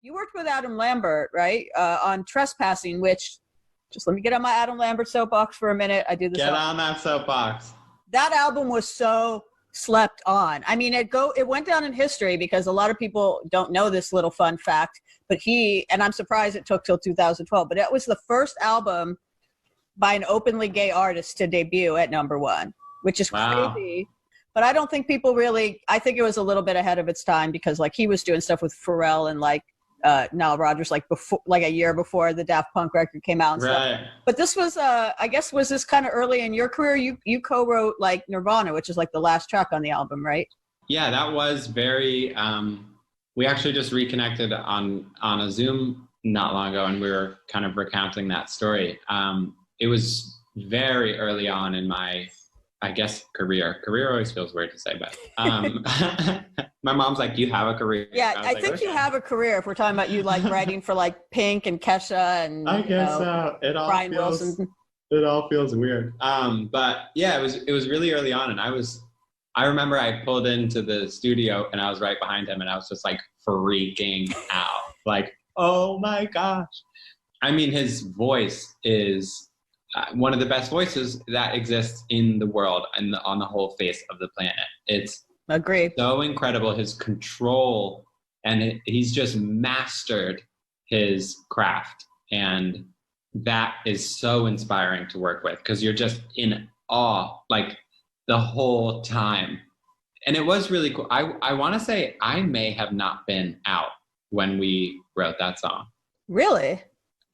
You worked with Adam Lambert, right? On Trespassing, which, just let me get on my Adam Lambert soapbox for a minute. I do this. Get on that soapbox. That album was so slept on. I mean, it went down in history because a lot of people don't know this little fun fact, but and I'm surprised it took till 2012, but it was the first album by an openly gay artist to debut at #1, which is crazy. But I don't think people really, I think it was a little bit ahead of its time because like he was doing stuff with Pharrell and like Nile Rodgers like a year before the Daft Punk record came out and stuff. But this was I guess was this kind of early in your career? You co-wrote like Nirvana, which is like the last track on the album, right? Yeah, that was very we actually just reconnected on a Zoom not long ago, and we were kind of recounting that story. It was very early on in my, I guess, career. Career always feels weird to say, but my mom's like, "You have a career." Yeah, I think okay. You have a career. If we're talking about you like writing for like Pink and Kesha and I guess it all Brian feels Wilson. It all feels weird. But yeah, it was really early on, and I remember I pulled into the studio and I was right behind him, and I was just like freaking out, like, oh my gosh. I mean, his voice is one of the best voices that exists in the world and on the whole face of the planet. It's agreed. So incredible, his control, and he's just mastered his craft. And that is so inspiring to work with because you're just in awe, like the whole time. And it was really cool. I want to say I may have not been out when we wrote that song. Really?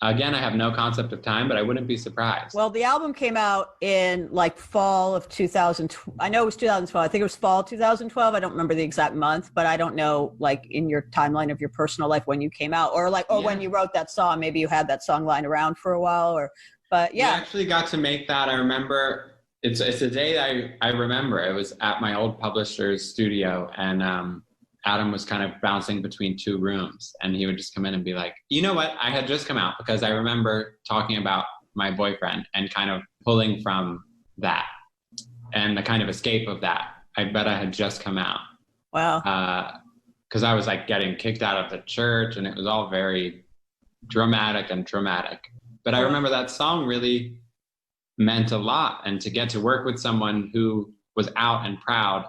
Again, I have no concept of time, but I wouldn't be surprised. Well, the album came out in like fall of 2012. I know it was 2012. I think it was fall 2012. I don't remember the exact month, but I don't know, like in your timeline of your personal life when you came out, or when you wrote that song. Maybe you had that song lying around for a while, but yeah. We actually got to make that. I remember it's a day that I remember. It was at my old publisher's studio, and Adam was kind of bouncing between two rooms, and he would just come in and be like, you know what? I had just come out because I remember talking about my boyfriend and kind of pulling from that and the kind of escape of that. I bet I had just come out. Wow. Because I was like getting kicked out of the church, and it was all very dramatic and traumatic. But I remember that song really meant a lot. And to get to work with someone who was out and proud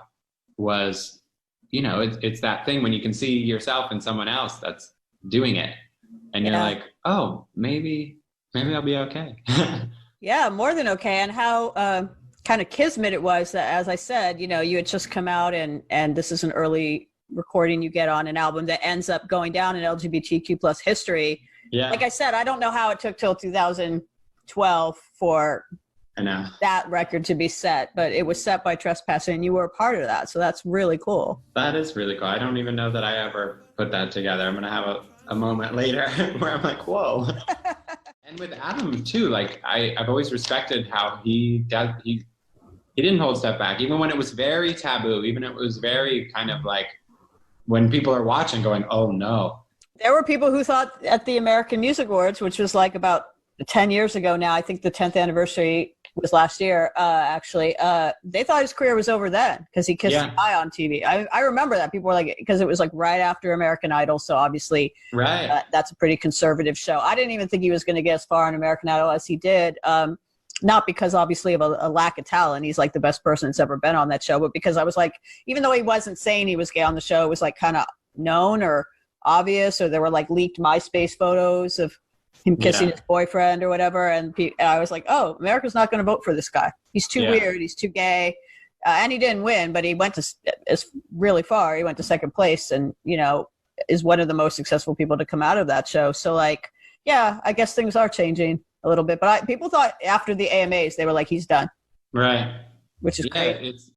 was, you know, it's that thing when you can see yourself in someone else that's doing it, and you're like, oh, maybe I'll be okay. Yeah, more than okay. And how kind of kismet it was that, as I said, you know, you had just come out and this is an early recording you get on an album that ends up going down in LGBTQ plus history. Yeah. Like I said, I don't know how it took till 2012 for that record to be set, but it was set by Trespassing, and you were a part of that. So that's really cool. That is really cool. I don't even know that I ever put that together. I'm going to have a moment later where I'm like, whoa. And with Adam too, like I've always respected how he didn't hold step back, even when it was very taboo, even it was very kind of like when people are watching going, oh no. There were people who thought at the American Music Awards, which was like about 10 years ago now, I think the 10th anniversary was last year, actually. They thought his career was over then because he kissed a guy on TV. I remember that. People were like, because it was like right after American Idol. So obviously that's a pretty conservative show. I didn't even think he was going to get as far on American Idol as he did. Not because obviously of a lack of talent. He's like the best person that's ever been on that show. But because I was like, even though he wasn't saying he was gay on the show, it was like kind of known or obvious, or there were like leaked MySpace photos of him kissing his boyfriend or whatever. And I was like, oh, America's not going to vote for this guy. He's too weird. He's too gay. And he didn't win, but he went to really far. He went to second place and, you know, is one of the most successful people to come out of that show. So like, yeah, I guess things are changing a little bit. But people thought after the AMAs, they were like, he's done. Right. Which is great.